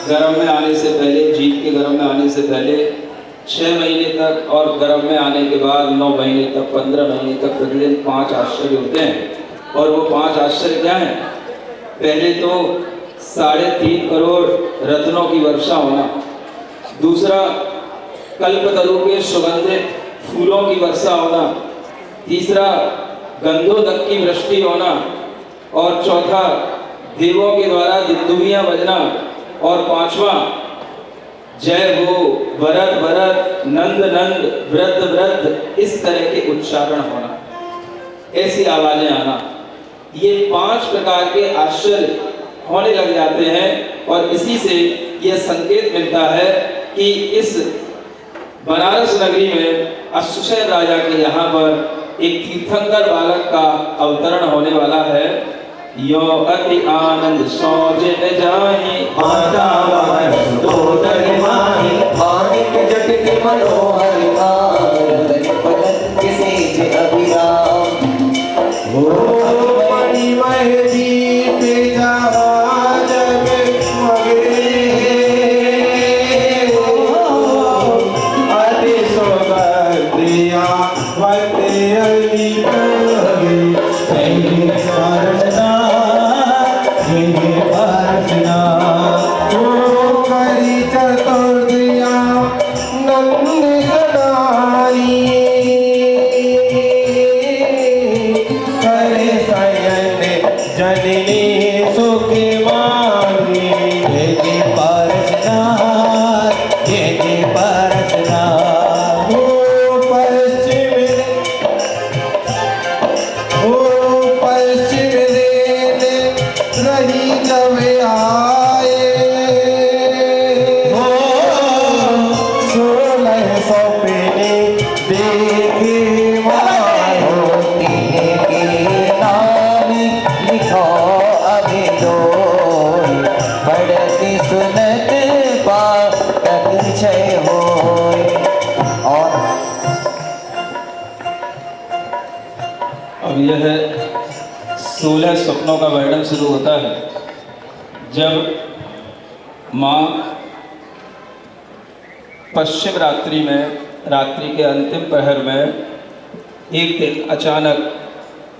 गर्भ में आने से पहले, जीव के गर्भ में आने से पहले 6 महीने तक और गर्भ में आने के बाद 9 महीने तक, 15 महीने तक प्रतिदिन 5 आश्चर्य होते हैं। और वो 5 आश्चर्य क्या हैं? पहले तो 3.5 करोड़ रत्नों की वर्षा होना, दूसरा कल्पतरु के सुगंधित फूलों की वर्षा होना, तीसरा गंधोदक की वृष्टि होना, और चौथा देवों के द्वारा दुंदुभियां बजना, और पांचवा जय हो, भरत भरत, नंद नंद, वृद्ध वृद्ध, इस तरह के उच्चारण होना, ऐसी आवाजें आना। ये 5 प्रकार के आश्चर्य होने लग जाते हैं। और इसी से यह संकेत मिलता है कि इस बनारस नगरी में अश्वसेन राजा के यहाँ पर एक तीर्थंकर बालक का अवतरण होने वाला है। यो अति आनंद सोजे न जाहि, माता वारस दो दर माहि, भानिक जट के मनोहर कार, पलक के सेज अभिराम। हो मणिमय दीप जहाँ जग मगे, अति सौगंधिया वंदे अली प्रगे। अब यह 16 स्वप्नों का वर्णन शुरू होता है। जब माँ पश्चिम रात्रि में, रात्रि के अंतिम प्रहर में एक दिन अचानक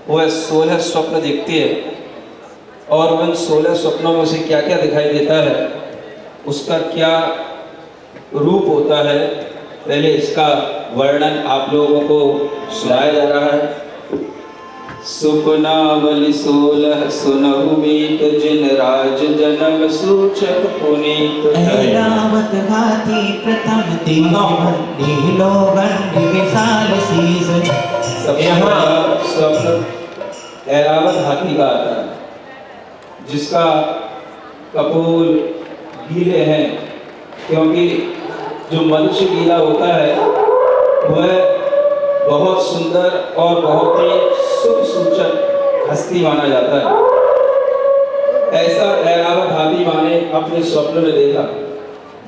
वह 16 स्वप्न देखती है, और उन 16 स्वप्नों में उसे क्या क्या दिखाई देता है, उसका क्या रूप होता है, पहले इसका वर्णन आप लोगों को सुनाया जा रहा है। सुपनावली 16 सुनहु मीत, जिन राज जन्म सूचक पुनीत। ऐरावत हाथी प्रथम तीनों नीलो गंड विशाल शीश। सबसे पहला स्वप्न ऐरावत हाथी का आता है, जिसका कपोल गीले हैं, क्योंकि जो मनुष्य गीला होता है वह बहुत सुंदर और बहुत ही शुभ सूचक हस्ती माना जाता है। ऐसा ऐरावत हाथी माने अपने स्वप्न में देखा।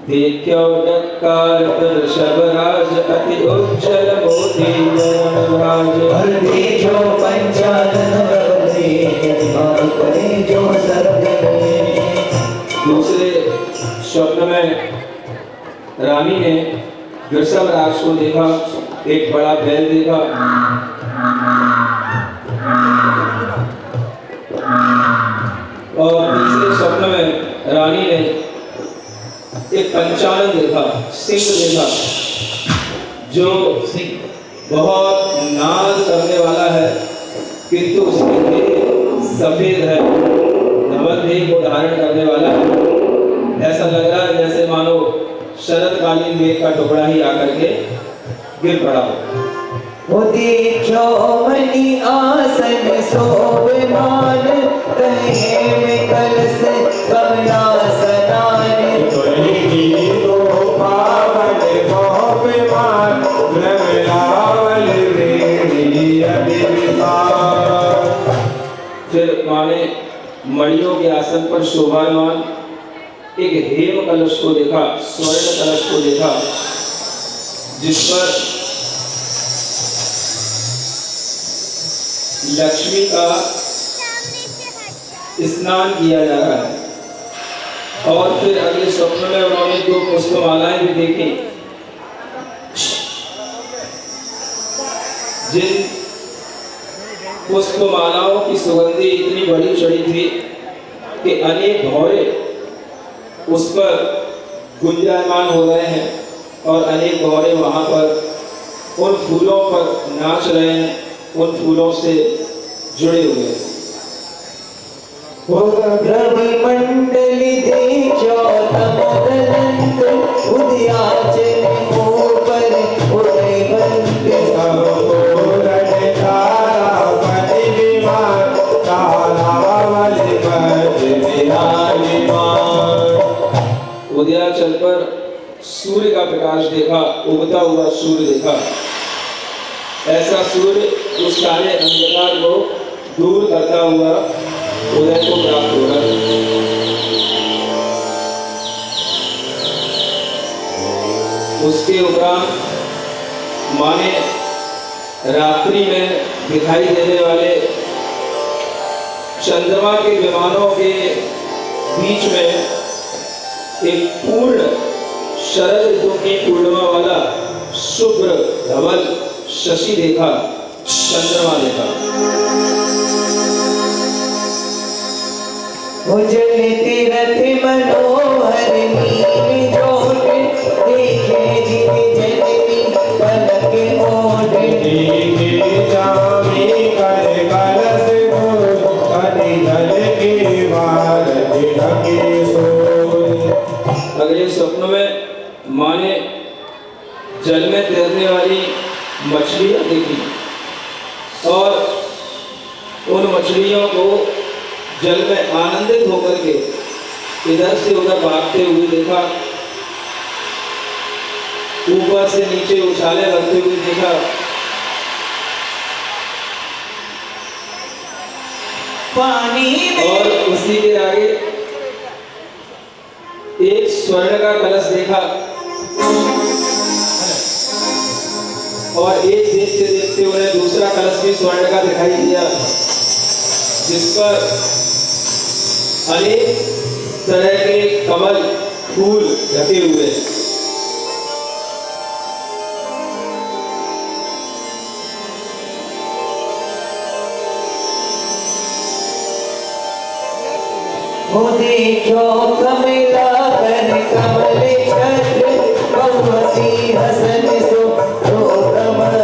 देखो नक्कार वृषभ राज, अति उज्जवल मोती नयनराज। भर देखो पंचानन वरदे, निवार करे जो सर्वजने। दूसरे स्वप्न में रानी ने वृषभ राज को देखा, एक बड़ा बैल देखा, और तीसरे स्वप्न में रानी ने एक पंचानन देखा, सिंह देखा, जो बहुत नाज करने वाला है, किंतु उसकी देह सफेद है, धवल देह को धारण करने वाला है। ऐसा लग रहा है जैसे मानो शरतकालीन मेघ का टुकड़ा ही आकर के गिर पड़ा हो। वो देखो मणि आसन शोभमान, रहे में कलश कमला सनान। तो पावन गोपमान, रमलावल रेणी अभिविशाल। फिर माने मणियों के आसन पर शोभायमान एक हेम कलश को देखा, स्वर्ण कलश को देखा, जिस पर लक्ष्मी का स्नान किया जा रहा है। और फिर अगले स्वप्न में उन्होंने 2 पुष्पमालाएं भी देखी, जिन पुष्पमालाओं की सुगंधी इतनी बड़ी चढ़ी थी कि अनेक भौरे उस पर गुंजायमान हो रहे हैं और अनेक भौरे वहां पर उन फूलों पर नाच रहे हैं, उन फूलों से जुड़े हुए हैं। मंडली देखो तमदलंत उद्याचल ऊपर उड़े बंद पूरण तारा पति विमान तारावल पद विराजमान। उदयाचल पर सूर्य का प्रकाश देखा, उगता हुआ सूर्य देखा। ऐसा सूर्य उस सारे अंधकार को दूर करता हुआ उदय को प्राप्त हो रहा है। उसके उपरांत माने रात्रि में दिखाई देने वाले चंद्रमा के विमानों के बीच में एक पूर्ण शरद ऋतु की पूर्णिमा वाला शुभ्र धवल शशि देखा, चंद्रमा देखा। उजले तीरथ मनोहर नील जोड़ देखे जिन जननी पलक ओढ़ देखे जामी कर कलश धूल कनि जल के बाल ढके सोल। अगले स्वप्न में माँ ने जल में तैरने वाली मछलियां देखी और उन मछलियों को जल में आनंदित होकर के इधर से उधर भागते हुए देखा, ऊपर से नीचे उछाले भरते हुए देखा। पानी में और उसी के आगे एक स्वर्ण का कलश देखा और एक देखते देखते उन्हें दूसरा कलश भी स्वर्ण का दिखाई दिया, जिस पर अनेक तरह के कमल फूल ढके हुए। वो देखो कमला कर कमल छत्र बहुसी हसन सो रो कमल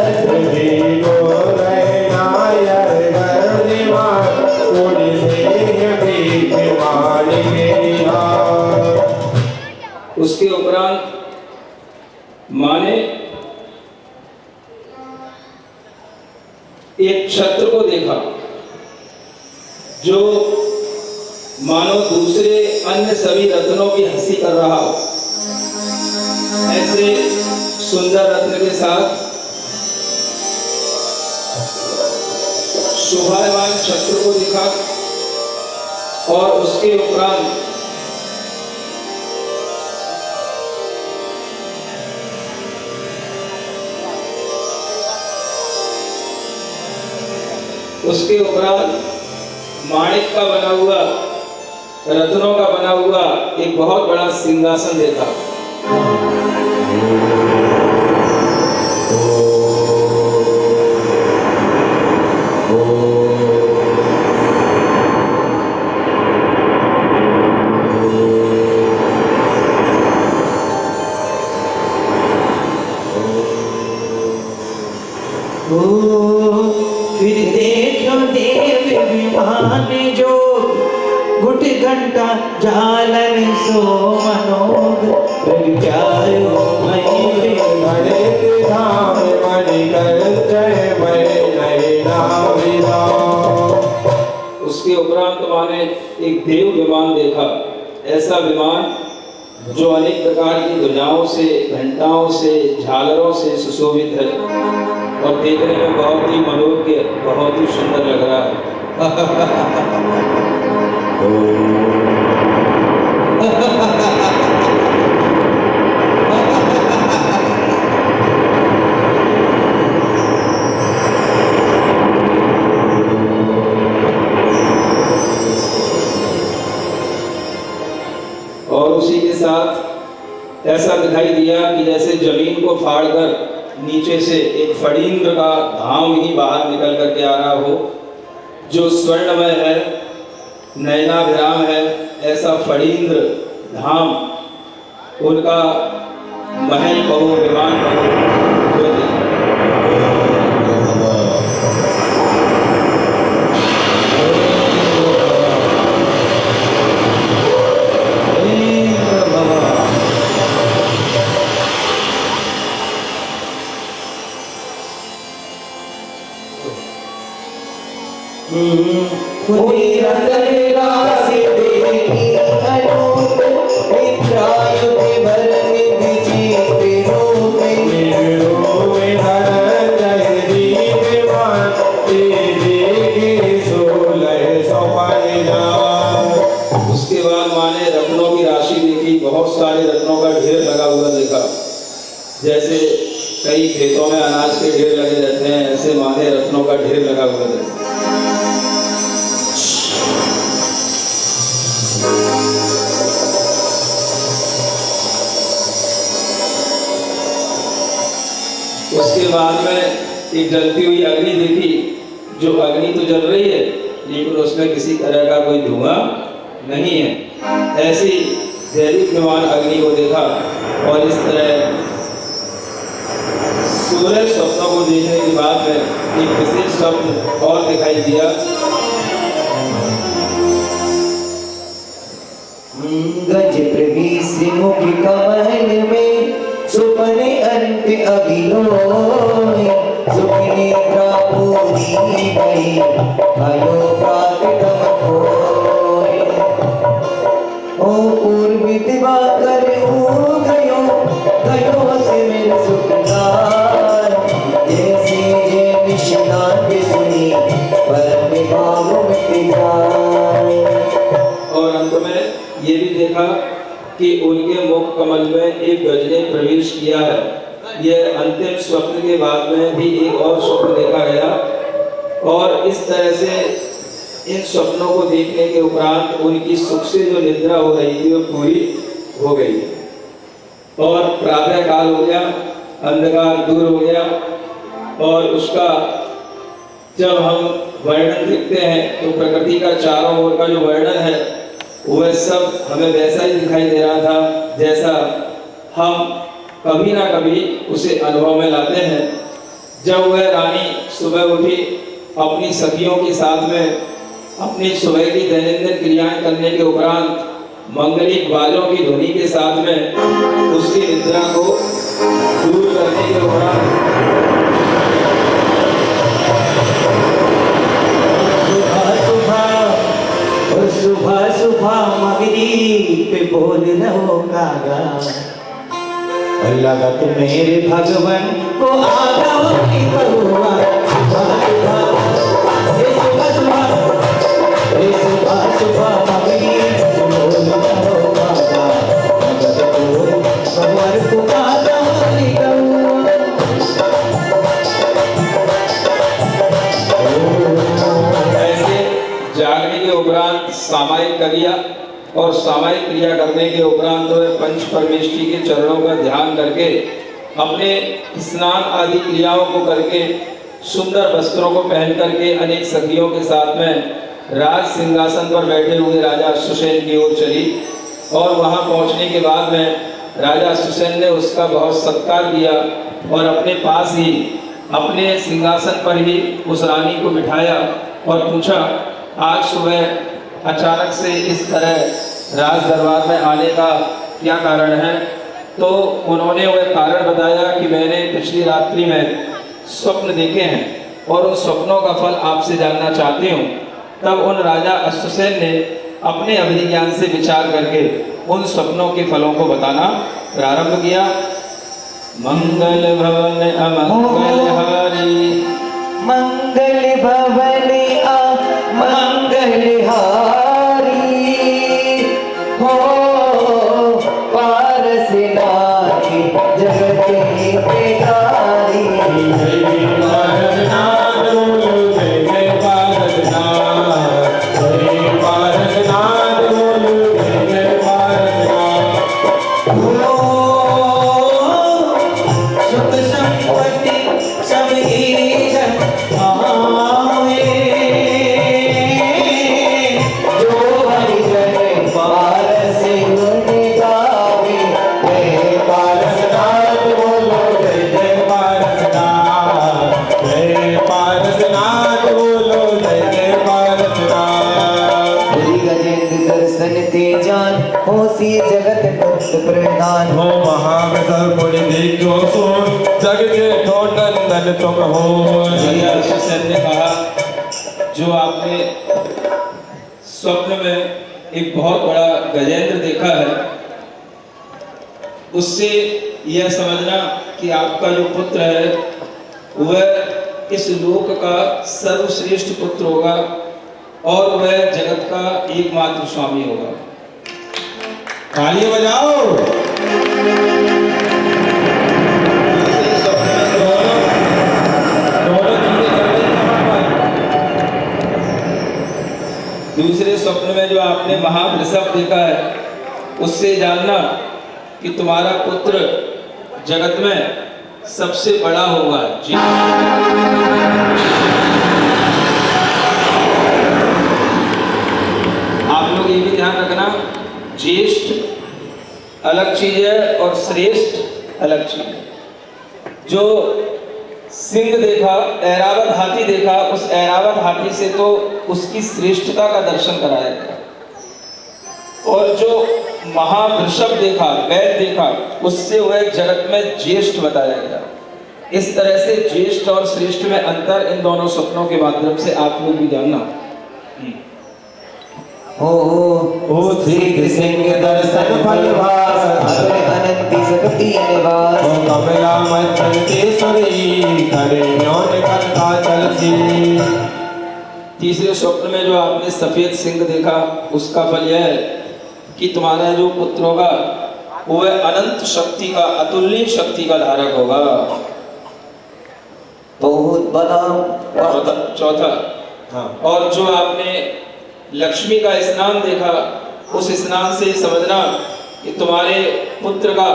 दीनो रहनायर गर्दिमान उड़ से बीच माली निहार। उसके उपरांत माँ ने एक छत्र को देखा जो मानो दूसरे अन्य सभी रत्नों की हंसी कर रहा हो। ऐसे सुंदर रत्न के साथ शोभायमान छत्र को देखा और उसके उपरांत माणिक का बना हुआ, रत्नों का बना हुआ एक बहुत बड़ा सिंहासन देखा। फिर देखो देव विमान जो घुट घंटा जालन सो मनोग प्रगटायो मई बड़े धाम मणि कर जय मैं नैना विराम। उसके उपरांत माने एक देव विमान देखा। ऐसा विमान जो अनेक प्रकार की ध्वजाओं से, घंटाओं से, झालरों से सुशोभित है और देखने में बहुत ही मनोज्ञ, बहुत ही सुंदर लग रहा है। और उसी के साथ ऐसा दिखाई दिया कि जैसे जमीन को फाड़कर नीचे से एक फड़ींद्र का धाम ही बाहर निकल करके आ रहा हो, जो स्वर्णमय है, नयनाभिराम है, ऐसा फड़ींद्र धाम उनका महल कहो, विमान कहो, जो उसके बाद माँ ने रत्नों की राशि देखी, बहुत सारे रत्नों का ढेर लगा हुआ देखा। जैसे कई खेतों में अनाज के ढेर लगे रहते हैं, ऐसे माँ ने रत्नों का ढेर लगा हुआ देखा। उसके बाद में एक जलती हुई अग्नि देखी, जो अग्नि तो जल रही है लेकिन उसमें किसी तरह का कोई धुआं नहीं है। ऐसी दैदीप्यमान अग्नि को देखा और इस तरह सूरज स्वप्नों को देखने के बाद में एक विशेष स्वप्न और दिखाई दिया। गज प्रवीष मुखी कमल में सुपने अंत अभिलोय, सुखिनी प्रापूरी गई भयो प्राकृतम खोय। ओ पूर्वी दिवाकर हो गयो, गयो से मेरे सुखदार, जैसे जे निष्णात सुनी परम भाव मिट जाए। और अंत में ये भी देखा कि उनके मुख कमल में एक गज ने प्रवेश किया है। यह अंतिम स्वप्न के बाद में भी एक और स्वप्न देखा गया और इस तरह से इन स्वप्नों को देखने के उपरांत उनकी सुख से जो निद्रा हो रही थी वो पूरी हो गई और प्रातः काल हो गया, अंधकार दूर हो गया। और उसका जब हम वर्णन देखते हैं तो प्रकृति का चारों ओर का जो वर्णन है वह सब हमें वैसा ही दिखाई दे रहा था जैसा हम कभी ना कभी उसे अनुभव में लाते हैं। जब वह रानी सुबह उठी, अपनी सखियों के साथ में अपनी सुबह की दैनंदिन क्रियाएं करने के उपरांत मंगलिक बाजों की ध्वनि के साथ में उसकी निद्रा को दूर करने के उपरांत सुबह सुबह मगरी पे बोल रहो कागा, अल्लाह का तुम मेरे भगवान को आगा की करुआ। सुबह सुबह मगरी पे बोल रहो कागा, भगवान को आगा की करुआ। जागने के उपरांत सामायिक क्रिया और सामायिक क्रिया करने के उपरांत पंच परमेष्टि के चरणों का ध्यान करके अपने स्नान आदि क्रियाओं को करके सुंदर वस्त्रों को पहन करके अनेक सखियों के साथ में राज सिंहासन पर बैठे हुए राजा सुसेन की ओर चली। और वहां पहुंचने के बाद में राजा सुसेन ने उसका बहुत सत्कार किया और अपने पास ही अपने सिंहासन पर ही उस रानी को बिठाया और पूछा, आज सुबह अचानक से इस तरह राज दरबार में आने का क्या कारण है? तो उन्होंने वह कारण बताया कि मैंने पिछली रात्रि में स्वप्न देखे हैं और उन स्वप्नों का फल आपसे जानना चाहती हूँ। तब उन राजा अश्वसेन ने अपने अभिज्ञान से विचार करके उन स्वप्नों के फलों को बताना प्रारंभ किया। मंगल भवन अमंगल हारी, मंगल भवन मंगल हारी, हो पारस नारी जगत हितकारी। होसी जगत पुत्र प्रधान हो महाविसर पुनि देखो सो जग जेठो नंदन तुम हो। भैया हुसैन ने कहा जो आपने स्वप्न में एक बहुत बड़ा गजेंद्र देखा है, उससे यह समझना कि आपका जो पुत्र है वह इस लोक का सर्वश्रेष्ठ पुत्र होगा और वह जगत का एकमात्र स्वामी होगा। ताली बजाओ। दूसरे स्वप्न में जो आपने महावृषभ देखा है, उससे जानना कि तुम्हारा पुत्र जगत में सबसे बड़ा होगा। जी आप लोग ये भी ध्यान रखना, ज्येष्ठ अलग चीज है और श्रेष्ठ अलग चीज है। जो सिंह देखा, ऐरावत हाथी देखा, उस ऐरावत हाथी से तो उसकी श्रेष्ठता का दर्शन कराया गया, और जो महावृषभ देखा, बैल देखा, उससे वह जगत में ज्येष्ठ बताया गया। इस तरह से ज्येष्ठ और श्रेष्ठ में अंतर इन दोनों स्वप्नों के माध्यम से आप लोग भी जानना। हो श्री सिंह दर्शन फलवास अनंति सकति निवास कमला मच्चंतेश्वरी करे न्योन कथा चलसी। तीसरे स्वप्न में जो आपने सफेद सिंह देखा, उसका फल यह है कि तुम्हारा जो पुत्र होगा वह अनंत शक्ति का, अतुलनीय शक्ति का धारक होगा। बहुत बड़ा चौथा, हाँ। और जो आपने लक्ष्मी का स्नान देखा, उस स्नान से समझना कि तुम्हारे पुत्र का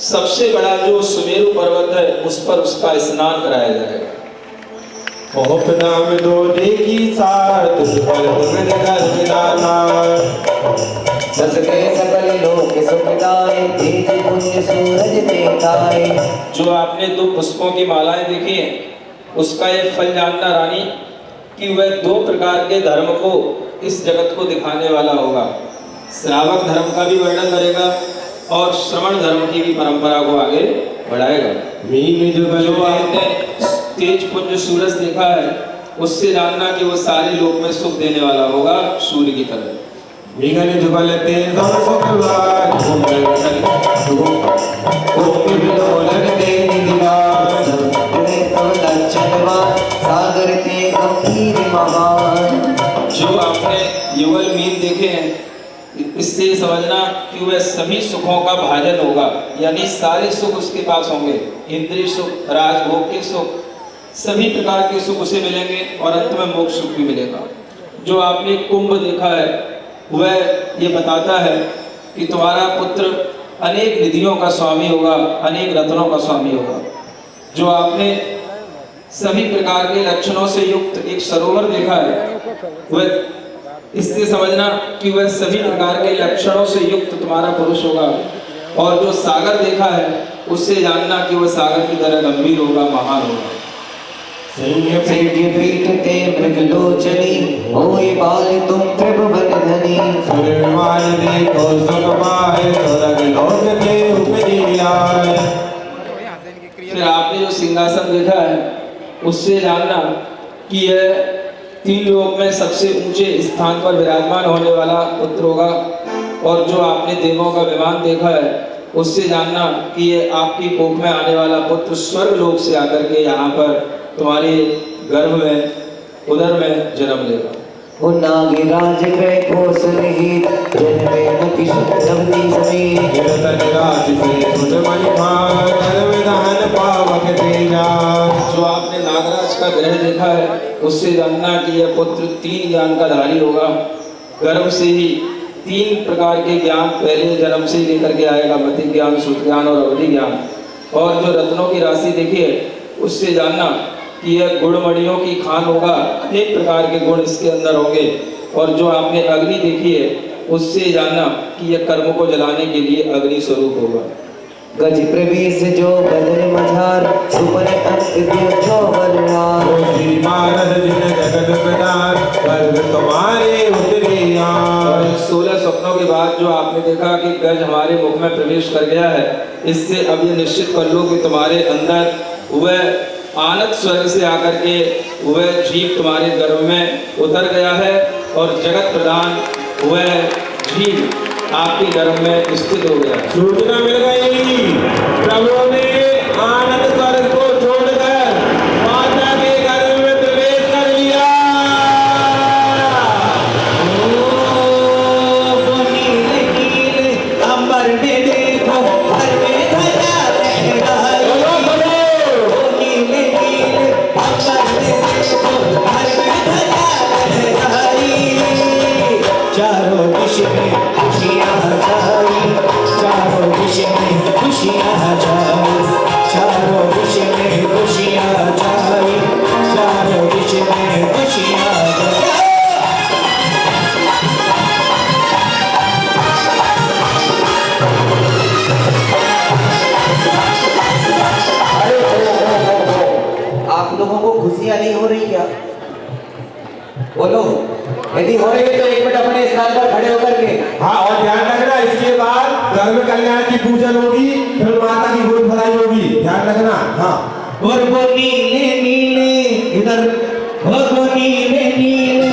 सबसे बड़ा जो सुमेरु पर्वत है उस पर उसका स्नान कराया जाएगा। ओप नाम दो देखी सार तुझ पर तुमन कर विदाना। सस के सकल लोक सुखदाय तेज पुण्य सूरज देखाए। जो आपने दो पुष्पों की मालाएं देखी हैं, उसका ये फल जानना रानी कि वह दो प्रकार के धर्म को इस जगत को दिखाने वाला होगा। श्रावक धर्म का भी वर्णन करेगा और श्रवण धर्म की भी परंपरा को आगे बढ़ाएगा। मीन जुगल जो आपने तेज पुंज सूरज देखा है, उससे जानना कि वो सारे लोक में सुख देने वाला होगा, सूर्य की तरह। मिगन जुगल तेज सुखवार विलोलन तेज दिवार तव लक्षणवान सागर के गंभीर महान। जो आपने युगल मीन देखे हैं, इससे समझना कि वह सभी सुखों का भाजन होगा, यानी सारे सुख उसके पास होंगे। इंद्रिय सुख, राजभोग के सुख, सभी प्रकार के सुख उसे मिलेंगे और अंत में मोक्ष सुख भी मिलेगा। जो आपने कुंभ देखा है, वह ये बताता है कि तुम्हारा पुत्र अनेक निधियों का स्वामी होगा, अनेक रत्नों का स्वामी होगा। जो आपने सभी प्रकार के लक्षणों से युक्त एक सरोवर देखा है, वह इससे समझना कि वह सभी प्रकार के लक्षणों से युक्त तुम्हारा पुरुष होगा। और जो सागर देखा है, उससे जानना कि वह सागर की तरह गंभीर होगा, महान होगा। सिंह पीठ ते मृगलोचनी होए बाल तुम त्रिभुवन धनी। सुरमान देखो सुख पाए स्वर्ग लोक के उपजी आए। फिर आपने जो सिंहासन देखा है, उससे जानना कि यह तीन लोक में सबसे ऊंचे स्थान पर विराजमान होने वाला पुत्र होगा। और जो आपने देवों का विमान देखा है, उससे जानना कि ये आपकी कोख में आने वाला पुत्र स्वर्ग लोक से आकर के यहाँ पर तुम्हारे गर्भ में, उदर में जन्म लेगा। ओ नागराज ग्रह घोष निहित जन्मे मति शुद्धवती समेत। कीर्तन राज से सुध मणि भाग धन विधान पावक तेजा। जो आपने नागराज का ग्रह देखा है, उससे जानना कि यह पुत्र 3 ज्ञान का धारी होगा। गर्भ से ही 3 प्रकार के ज्ञान पहले जन्म से ही लेकर के आएगा, मति ज्ञान, शुद्ध ज्ञान और अवधि ज्ञान। और जो रत्नों की राशि देखी है, उससे जानना कि यह गुणमणियों की खान होगा, अनेक प्रकार के गुण इसके अंदर होंगे। और जो आपने अग्नि देखी है, उससे जानना कि यह कर्म को जलाने के लिए अग्नि स्वरूप होगा। गज प्रवेश जो बदन मझार सुपर अंक देखो बलवार श्री महाराज जिन जगत प्रधान गर्व तुम्हारे उतरे और 16 स्वप्नों के बाद जो आपने देखा कि गज हमारे मुख में प्रवेश कर गया है, इससे अब ये निश्चित कर लो कि तुम्हारे अंदर वह आनंद स्वर्ग से आकर के वह जीव तुम्हारे गर्भ में उतर गया है और जगत प्रधान वह जीव आपके गर्भ में स्थित हो गया है। सूचना मिल गई, प्रभु ने आनंद स्वर्ग को छोड़कर माता के गर्भ में प्रवेश कर लिया। वो नीले नीले अंबर में देखो घर में ध्वजा लहराई वो नीले नीले अंबर में देखो घर में ध्वजा लहराई चारों दिश में खुशियाँ छाई चारों दिश में खुशियाँ छाई चारों दिश में खुशियाँ छाई चारों दिश में खुशियाँ छाई आप लोगों को खुशियाँ नहीं हो रही क्या? बोलो, यदि हो रही है तो एक मिनट अपने स्थान पर खड़े होकर के हाँ, और ध्यान रखना, इसके बाद गर्भ कल्याण की पूजन होगी, फिर माता की गोद भराई होगी, ध्यान रखना। हाँ, और वो नीले नीले इधर वो नीले नीले